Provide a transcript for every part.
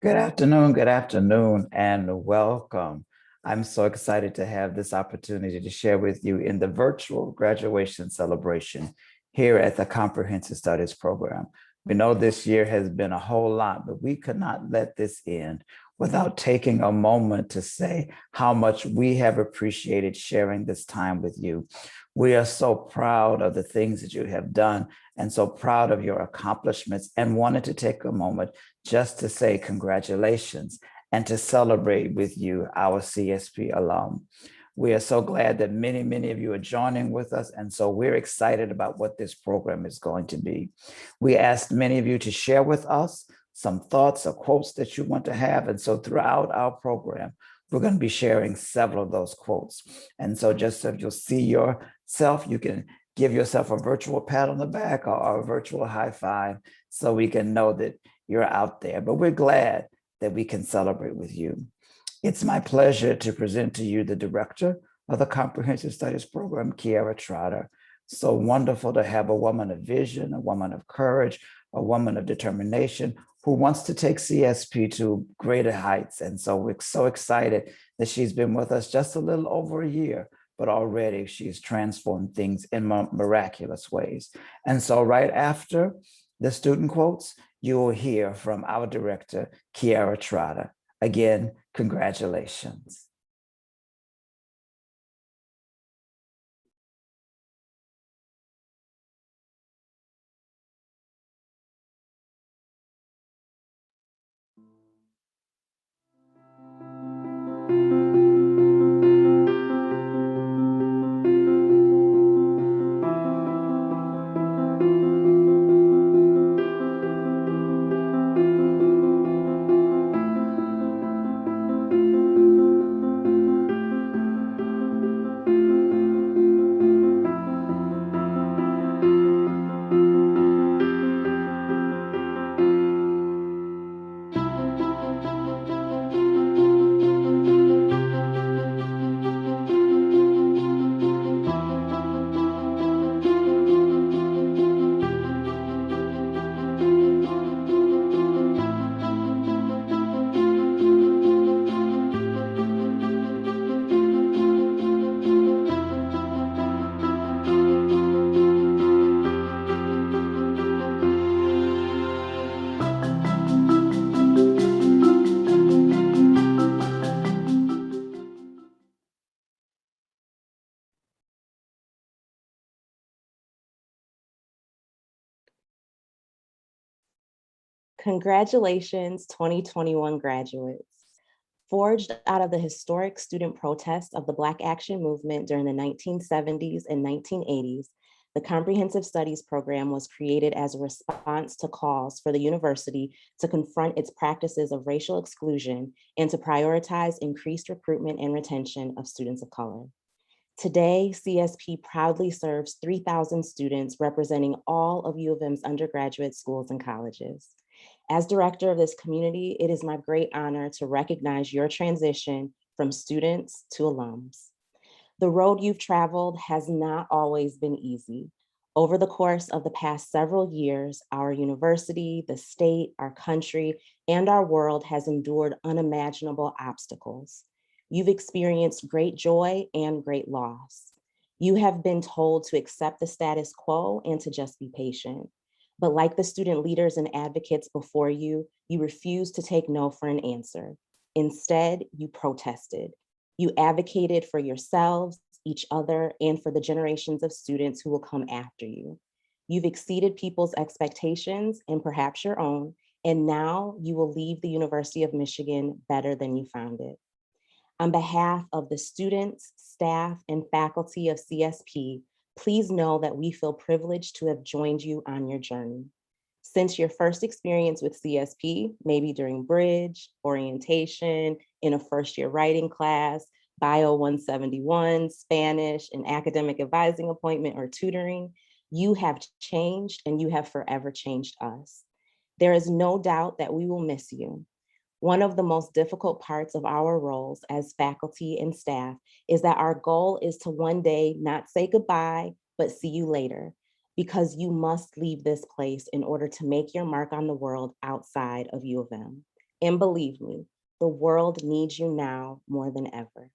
good afternoon, and welcome. I'm so excited to have this opportunity to share with you in the virtual graduation celebration here at the Comprehensive Studies program. We know this year has been a whole lot, but we could not let this end without taking a moment to say how much we have appreciated sharing this time with you. We are so proud of the things that you have done and so proud of your accomplishments, and wanted to take a moment just to say congratulations and to celebrate with you, our CSP alum. We are so glad that many of you are joining with us. And so we're excited about what this program is going to be. We asked many of you to share with us some thoughts or quotes that you want to have. And so throughout our program, we're going to be sharing several of those quotes. And so just so you'll see yourself, you can give yourself a virtual pat on the back or a virtual high five so we can know that you're out there. But we're glad that we can celebrate with you. It's my pleasure to present to you the director of the Comprehensive Studies program, Kiara Trotter. So wonderful to have a woman of vision, a woman of courage, a woman of determination who wants to take CSP to greater heights. And so we're so excited that she's been with us just a little over a year, but already she's transformed things in miraculous ways. And so right after the student quotes, you will hear from our director, Kiara Trotter. Again, congratulations. Congratulations, 2021 graduates. Forged out of the historic student protests of the Black Action Movement during the 1970s and 1980s, the Comprehensive Studies program was created as a response to calls for the university to confront its practices of racial exclusion and to prioritize increased recruitment and retention of students of color. Today, CSP proudly serves 3,000 students representing all of U of M's undergraduate schools and colleges. As director of this community, it is my great honor to recognize your transition from students to alums. The road you've traveled has not always been easy. Over the course of the past several years, our university, the state, our country, and our world has endured unimaginable obstacles. You've experienced great joy and great loss. You have been told to accept the status quo and to just be patient. But like the student leaders and advocates before you, you refused to take no for an answer. Instead, you protested. You advocated for yourselves, each other, and for the generations of students who will come after you. You've exceeded people's expectations and perhaps your own, and now you will leave the University of Michigan better than you found it. On behalf of the students, staff, and faculty of CSP, please know that we feel privileged to have joined you on your journey. Since your first experience with CSP, maybe during bridge, orientation, in a first-year writing class, Bio 171, Spanish, an academic advising appointment, or tutoring, you have changed and you have forever changed us. There is no doubt that we will miss you. One of the most difficult parts of our roles as faculty and staff is that our goal is to one day not say goodbye, but see you later, because you must leave this place in order to make your mark on the world outside of U of M. And believe me, the world needs you now more than ever.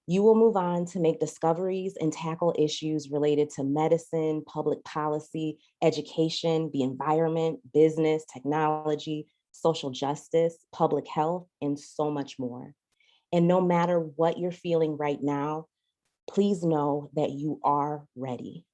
You will move on to make discoveries and tackle issues related to medicine, public policy, education, the environment, business, technology, social justice, public health, and so much more. And no matter what you're feeling right now, please know that you are ready.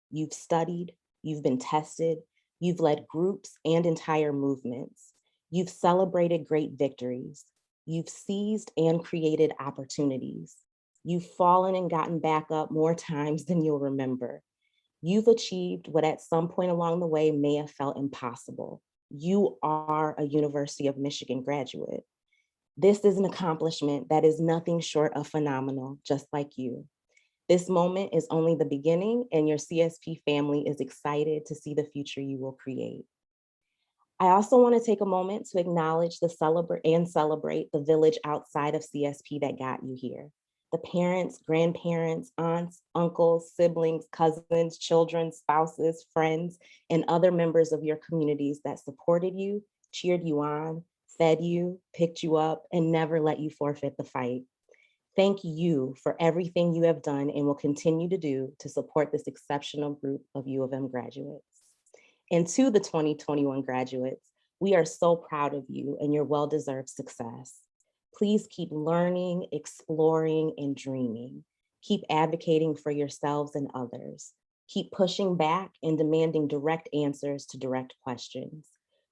You've studied, you've been tested, you've led groups and entire movements. You've celebrated great victories. You've seized and created opportunities. You've fallen and gotten back up more times than you'll remember. You've achieved what at some point along the way may have felt impossible. You are a University of Michigan graduate. This is an accomplishment that is nothing short of phenomenal, just like you. This moment is only the beginning, and your CSP family is excited to see the future you will create. I also want to take a moment to acknowledge celebrate the village outside of CSP that got you here. The parents, grandparents, aunts, uncles, siblings, cousins, children, spouses, friends, and other members of your communities that supported you, cheered you on, fed you, picked you up, and never let you forfeit the fight. Thank you for everything you have done and will continue to do to support this exceptional group of U of M graduates. And to the 2021 graduates, we are so proud of you and your well-deserved success. Please keep learning, exploring, and dreaming. Keep advocating for yourselves and others. Keep pushing back and demanding direct answers to direct questions.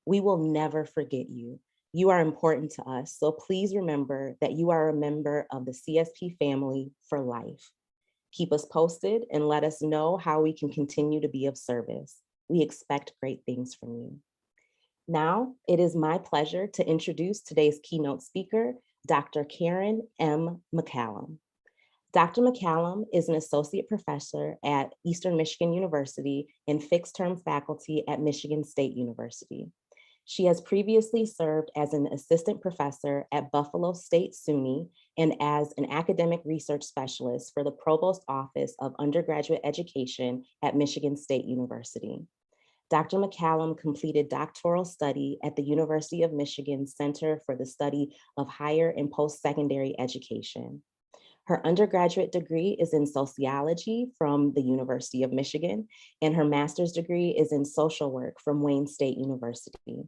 We will never forget you. You are important to us, so please remember that you are a member of the CSP family for life. Keep us posted and let us know how we can continue to be of service. We expect great things from you. Now, it is my pleasure to introduce today's keynote speaker, Dr. Karen M. McCallum. Dr. McCallum is an associate professor at Eastern Michigan University and fixed-term faculty at Michigan State University. She has previously served as an assistant professor at Buffalo State SUNY and as an academic research specialist for the Provost Office of Undergraduate Education at Michigan State University. Dr. McCallum completed doctoral study at the University of Michigan Center for the Study of Higher and Post-Secondary Education. Her undergraduate degree is in sociology from the University of Michigan, and her master's degree is in social work from Wayne State University.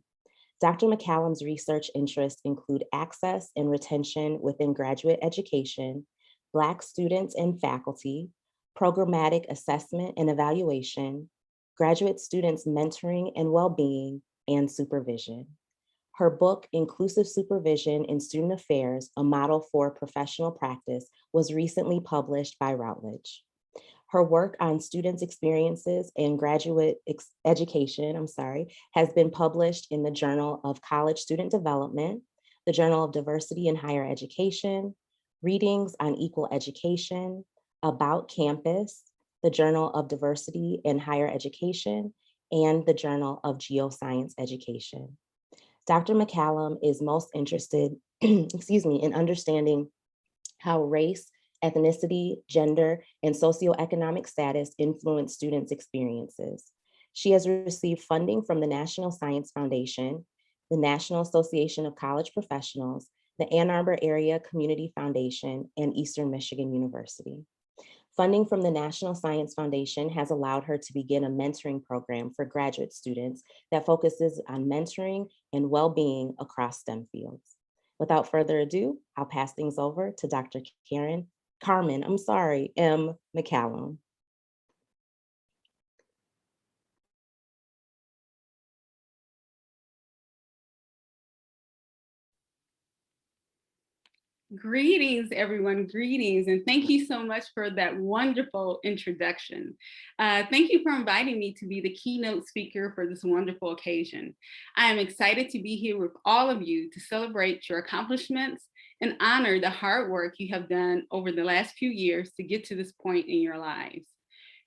Dr. McCallum's research interests include access and retention within graduate education, Black students and faculty, programmatic assessment and evaluation, graduate students' mentoring and well-being, and supervision. Her book, Inclusive Supervision in Student Affairs, A Model for Professional Practice, was recently published by Routledge. Her work on students' experiences in graduate education, has been published in the Journal of College Student Development, the Journal of Diversity in Higher Education, Readings on Equal Education, About Campus, the Journal of Diversity in Higher Education, and the Journal of Geoscience Education. Dr. McCallum is most interested, in understanding how race, ethnicity, gender, and socioeconomic status influence students' experiences. She has received funding from the National Science Foundation, the National Association of College Professionals, the Ann Arbor Area Community Foundation, and Eastern Michigan University. Funding from the National Science Foundation has allowed her to begin a mentoring program for graduate students that focuses on mentoring and well-being across STEM fields. Without further ado, I'll pass things over to Dr. Carmen M. McCallum. Greetings, everyone, greetings, and thank you so much for that wonderful introduction. Thank you for inviting me to be the keynote speaker for this wonderful occasion. I am excited to be here with all of you to celebrate your accomplishments and honor the hard work you have done over the last few years to get to this point in your lives.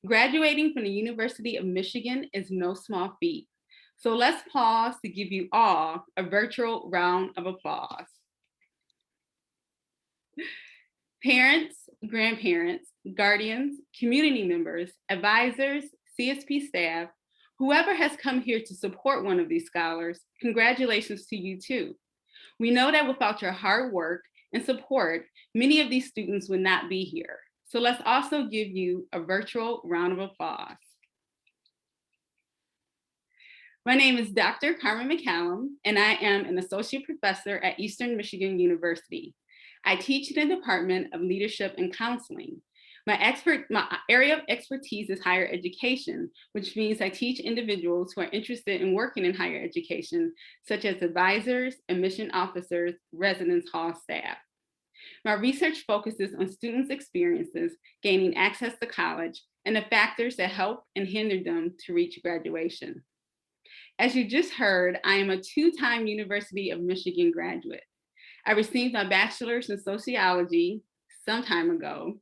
Graduating from the University of Michigan is no small feat. So let's pause to give you all a virtual round of applause. Parents, grandparents, guardians, community members, advisors, CSP staff, whoever has come here to support one of these scholars, congratulations to you too. We know that without your hard work and support, many of these students would not be here. So let's also give you a virtual round of applause. My name is Dr. Carmen McCallum, and I am an associate professor at Eastern Michigan University. I teach in the Department of Leadership and Counseling. My area of expertise is higher education, which means I teach individuals who are interested in working in higher education, such as advisors, admission officers, residence hall staff. My research focuses on students' experiences gaining access to college and the factors that help and hinder them to reach graduation. As you just heard, I am a two-time University of Michigan graduate. I received my bachelor's in sociology some time ago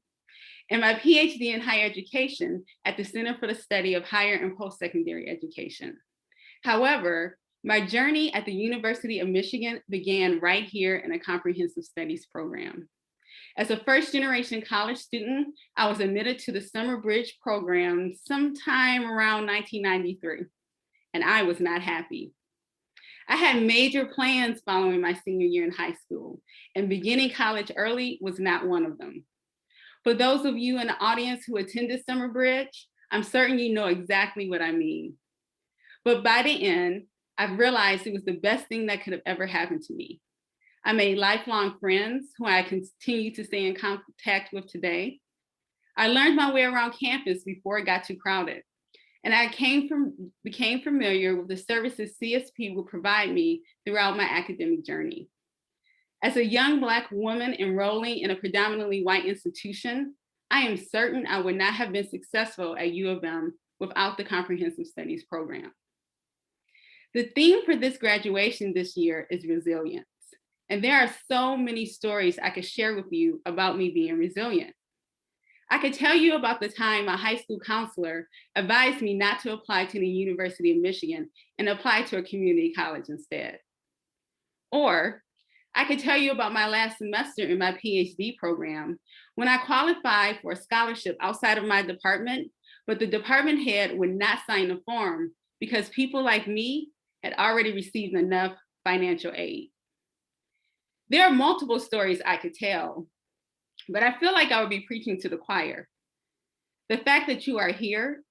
and my PhD in higher education at the Center for the Study of Higher and Post-Secondary Education. However, my journey at the University of Michigan began right here in a comprehensive studies program. As a first-generation college student, I was admitted to the Summer Bridge program sometime around 1993, and I was not happy. I had major plans following my senior year in high school, and beginning college early was not one of them. For those of you in the audience who attended Summer Bridge, I'm certain you know exactly what I mean. But by the end, I realized it was the best thing that could have ever happened to me. I made lifelong friends who I continue to stay in contact with today. I learned my way around campus before it got too crowded. And I became familiar with the services CSP would provide me throughout my academic journey. As a young Black woman enrolling in a predominantly white institution, I am certain I would not have been successful at U of M without the Comprehensive Studies program. The theme for this graduation this year is resilience. And there are so many stories I could share with you about me being resilient. I could tell you about the time a high school counselor advised me not to apply to the University of Michigan and apply to a community college instead. Or I could tell you about my last semester in my PhD program when I qualified for a scholarship outside of my department, but the department head would not sign the form because people like me had already received enough financial aid. There are multiple stories I could tell, but I feel like I would be preaching to the choir. The fact that you are here,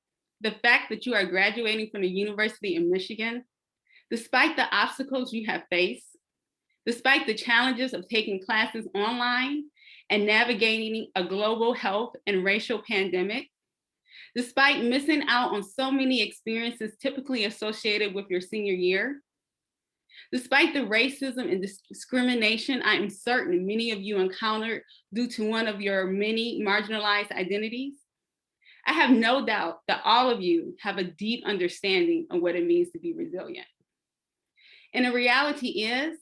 the fact that you are graduating from the University of Michigan, despite the obstacles you have faced, despite the challenges of taking classes online and navigating a global health and racial pandemic, despite missing out on so many experiences typically associated with your senior year. Despite the racism and discrimination I am certain many of you encountered due to one of your many marginalized identities, I have no doubt that all of you have a deep understanding of what it means to be resilient. And the reality is,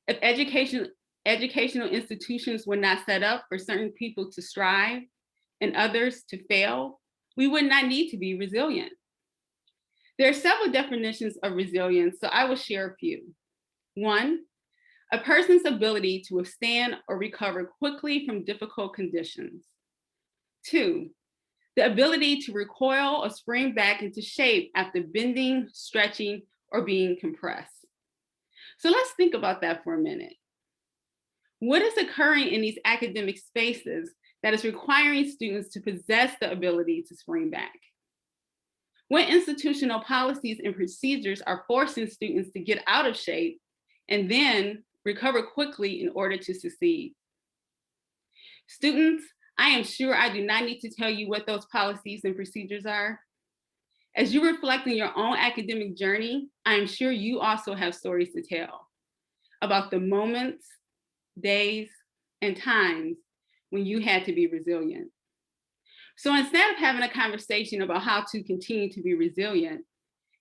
if educational institutions were not set up for certain people to strive and others to fail, we would not need to be resilient. There are several definitions of resilience, so I will share a few. One, a person's ability to withstand or recover quickly from difficult conditions. Two, the ability to recoil or spring back into shape after bending, stretching, or being compressed. So let's think about that for a minute. What is occurring in these academic spaces that is requiring students to possess the ability to spring back? What institutional policies and procedures are forcing students to get out of shape and then recover quickly in order to succeed? Students, I am sure I do not need to tell you what those policies and procedures are. As you reflect on your own academic journey, I am sure you also have stories to tell about the moments, days, and times when you had to be resilient. So instead of having a conversation about how to continue to be resilient,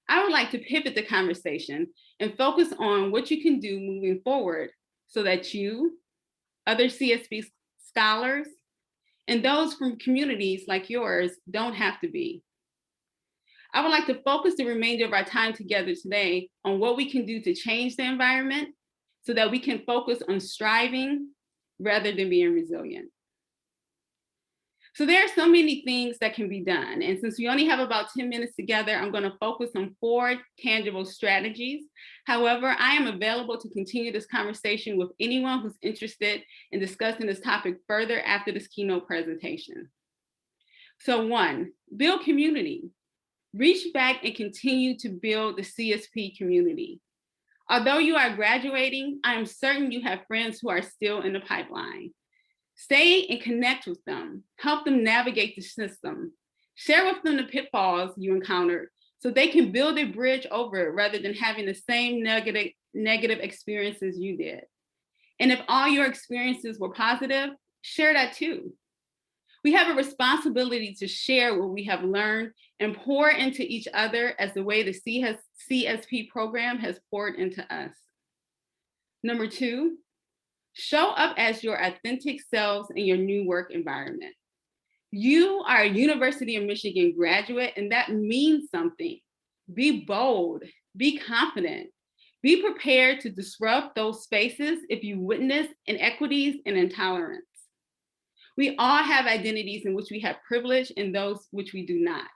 I would like to pivot the conversation and focus on what you can do moving forward so that you, other CSP scholars, and those from communities like yours don't have to be. I would like to focus the remainder of our time together today on what we can do to change the environment so that we can focus on striving rather than being resilient. So there are so many things that can be done. And since we only have about 10 minutes together, I'm going to focus on 4 tangible strategies. However, I am available to continue this conversation with anyone who's interested in discussing this topic further after this keynote presentation. So 1, build community. Reach back and continue to build the CSP community. Although you are graduating, I am certain you have friends who are still in the pipeline. Stay and connect with them. Help them navigate the system. Share with them the pitfalls you encountered so they can build a bridge over it rather than having the same negative experiences you did. And if all your experiences were positive, share that too. We have a responsibility to share what we have learned and pour into each other as the way the CSP program has poured into us. Number 2, show up as your authentic selves in your new work environment. You are a University of Michigan graduate, and that means something. Be bold, be confident, be prepared to disrupt those spaces if you witness inequities and intolerance. We all have identities in which we have privilege and those which we do not.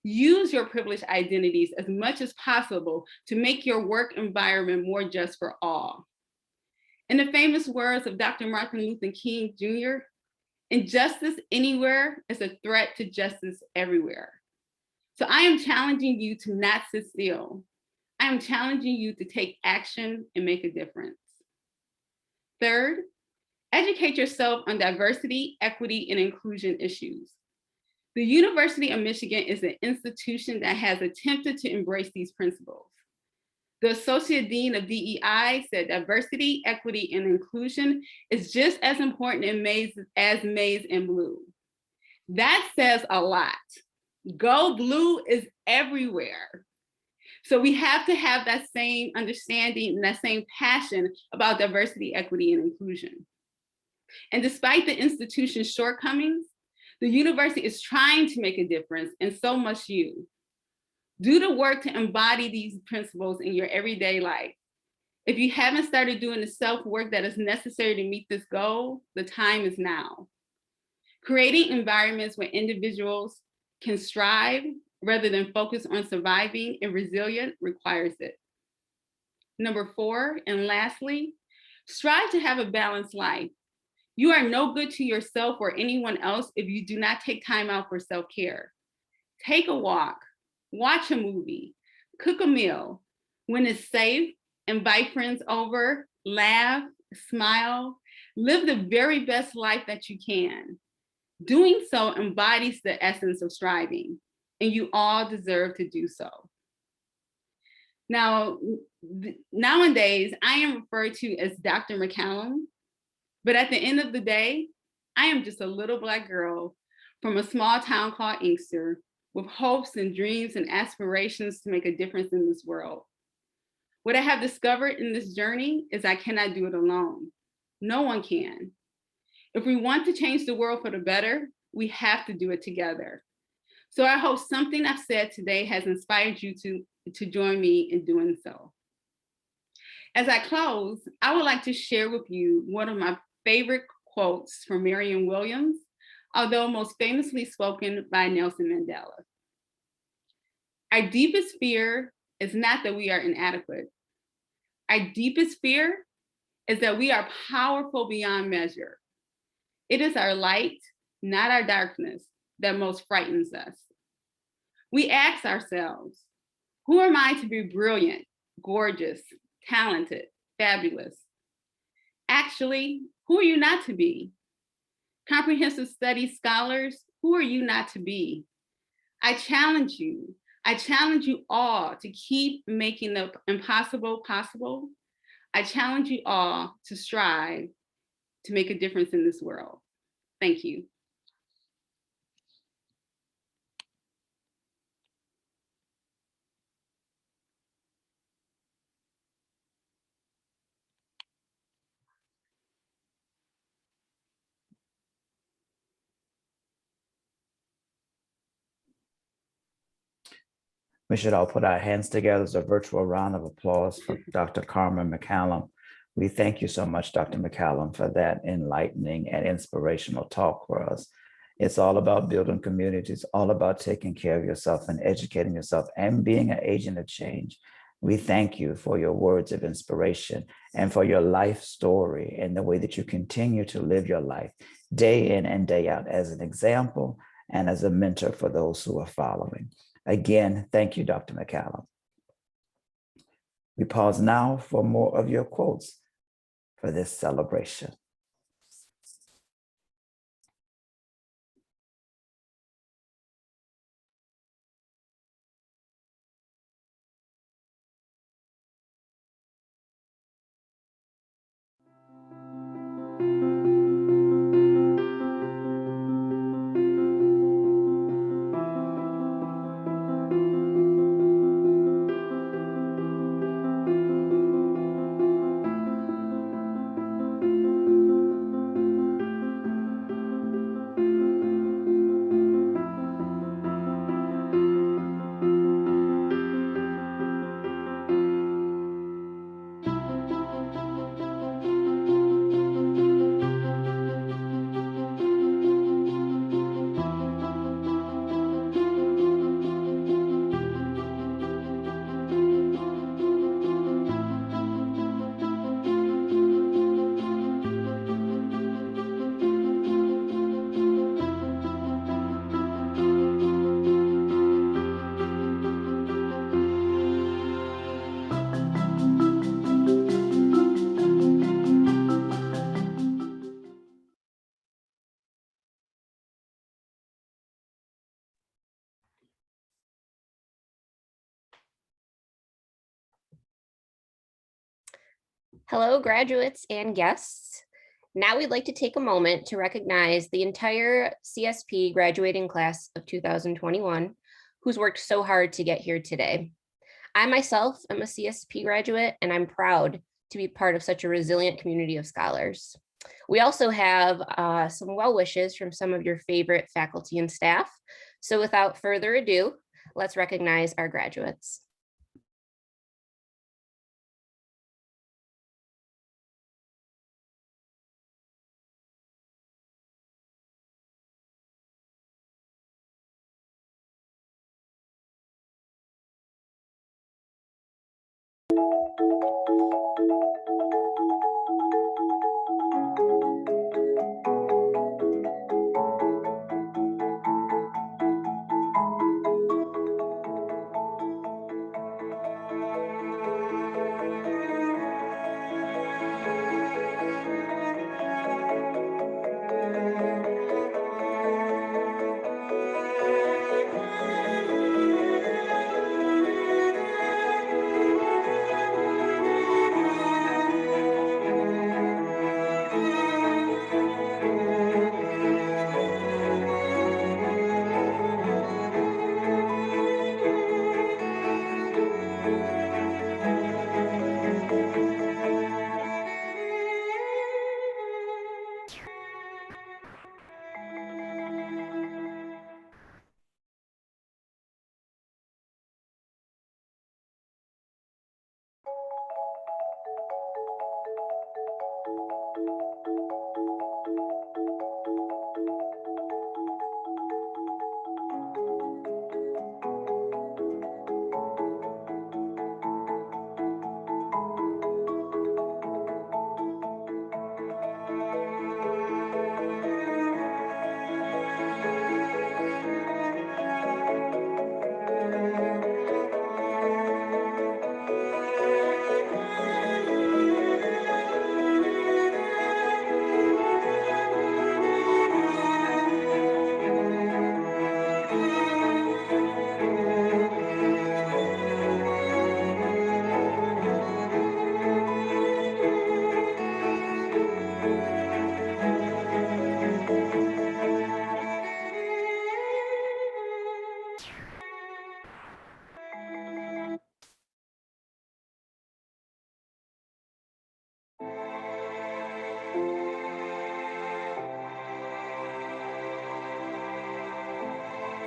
Use your privileged identities as much as possible to make your work environment more just for all. In the famous words of Dr. Martin Luther King Jr., injustice anywhere is a threat to justice everywhere. So I am challenging you to not sit still. I am challenging you to take action and make a difference. Third, educate yourself on diversity, equity, and inclusion issues. The University of Michigan is an institution that has attempted to embrace these principles. The Associate Dean of DEI said diversity, equity, and inclusion is just as important as maize and blue. That says a lot. Go Blue is everywhere. So we have to have that same understanding and that same passion about diversity, equity, and inclusion. And despite the institution's shortcomings, the university is trying to make a difference, and so must you. Do the work to embody these principles in your everyday life. If you haven't started doing the self-work that is necessary to meet this goal, the time is now. Creating environments where individuals can strive rather than focus on surviving and resilient requires it. Number 4, and lastly, strive to have a balanced life. You are no good to yourself or anyone else if you do not take time out for self-care. Take a walk, watch a movie, cook a meal. When it's safe, invite friends over, laugh, smile, live the very best life that you can. Doing so embodies the essence of striving, and you all deserve to do so. Now, nowadays, I am referred to as Dr. McCallum, but at the end of the day, I am just a little Black girl from a small town called Inkster with hopes and dreams and aspirations to make a difference in this world. What I have discovered in this journey is I cannot do it alone. No one can. If we want to change the world for the better, we have to do it together. So I hope something I've said today has inspired you to join me in doing so. As I close, I would like to share with you one of my favorite quotes from Marianne Williams, although most famously spoken by Nelson Mandela. Our deepest fear is not that we are inadequate. Our deepest fear is that we are powerful beyond measure. It is our light, not our darkness, that most frightens us. We ask ourselves, who am I to be brilliant, gorgeous, talented, fabulous? Actually, who are you not to be? Comprehensive studies scholars, who are you not to be? I challenge you all to keep making the impossible possible. I challenge you all to strive to make a difference in this world. Thank you. We should all put our hands together as a virtual round of applause for Dr. Carmen McCallum. We thank you so much, Dr. McCallum, for that enlightening and inspirational talk for us. It's all about building communities, all about taking care of yourself and educating yourself and being an agent of change. We thank you for your words of inspiration and for your life story and the way that you continue to live your life day in and day out as an example and as a mentor for those who are following. Again, thank you, Dr. McCallum. We pause now for more of your quotes for this celebration. Hello, graduates and guests. Now we'd like to take a moment to recognize the entire CSP graduating class of 2021, who's worked so hard to get here today. I myself am a CSP graduate, and I'm proud to be part of such a resilient community of scholars. We also have some well wishes from some of your favorite faculty and staff. So without further ado, let's recognize our graduates.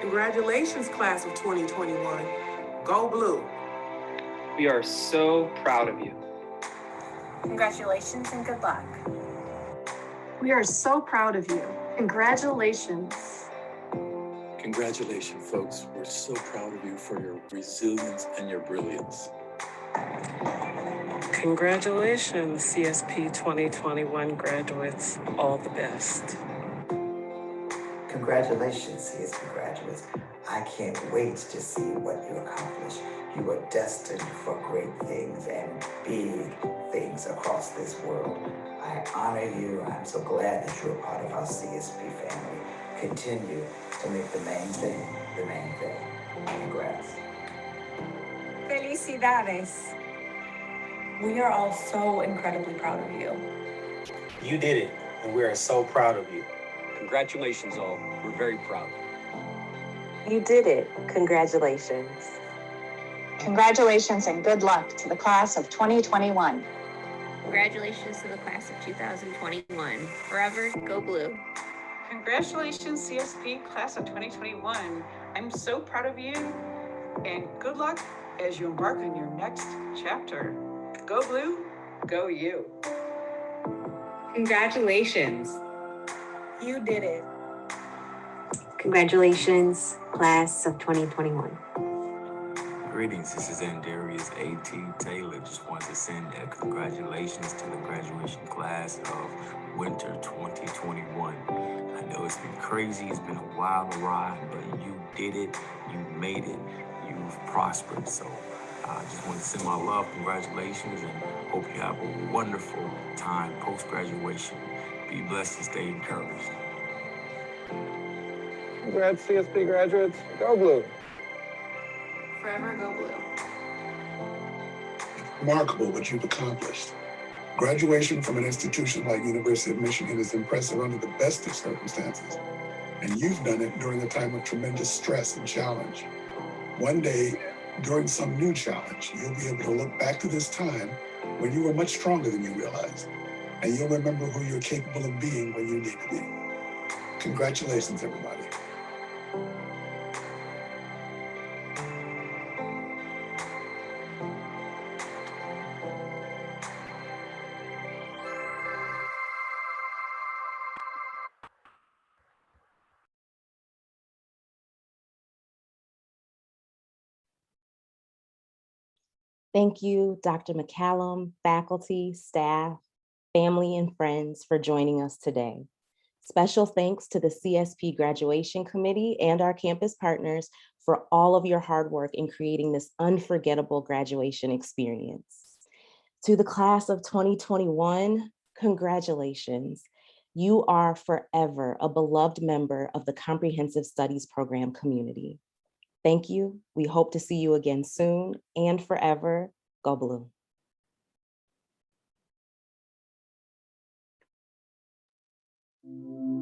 Congratulations, class of 2021. Go Blue. We are so proud of you. Congratulations and good luck. We are so proud of you. Congratulations. Congratulations, folks. We're so proud of you for your resilience and your brilliance. Congratulations, CSP 2021 graduates. All the best. Congratulations, CSP graduates. I can't wait to see what you accomplish. You are destined for great things and big things across this world. I honor you. I'm so glad that you're a part of our CSP family. Continue to make the main thing the main thing. Congrats. Felicidades. We are all so incredibly proud of you. You did it, and we are so proud of you. Congratulations all. We're very proud. You did it. Congratulations. Congratulations and good luck to the class of 2021. Congratulations to the class of 2021. Forever, go blue. Congratulations, CSP class of 2021. I'm so proud of you, and good luck as you embark on your next chapter. Go Blue, go you. Congratulations. You did it. Congratulations, class of 2021. Greetings, this is Andarius A.T. Taylor. Just wanted to send congratulations to the graduation class of winter 2021. I know it's been crazy, it's been a wild ride, but you did it, you made it, you've prospered. So I just want to send my love, congratulations, and hope you have a wonderful time post-graduation. Be blessed and stay encouraged. Congrats, CSP graduates. Go Blue. Forever, go blue. Remarkable what you've accomplished. Graduation from an institution like University of Michigan is impressive under the best of circumstances. And you've done it during a time of tremendous stress and challenge. One day, during some new challenge, you'll be able to look back to this time when you were much stronger than you realized. And you'll remember who you're capable of being when you need to be. Congratulations, everybody. Thank you, Dr. McCallum, faculty, staff, family, and friends for joining us today. Special thanks to the CSP Graduation Committee and our campus partners for all of your hard work in creating this unforgettable graduation experience. To the class of 2021, congratulations. You are forever a beloved member of the Comprehensive Studies Program community. Thank you. We hope to see you again soon and forever. Go Blue. Thank you.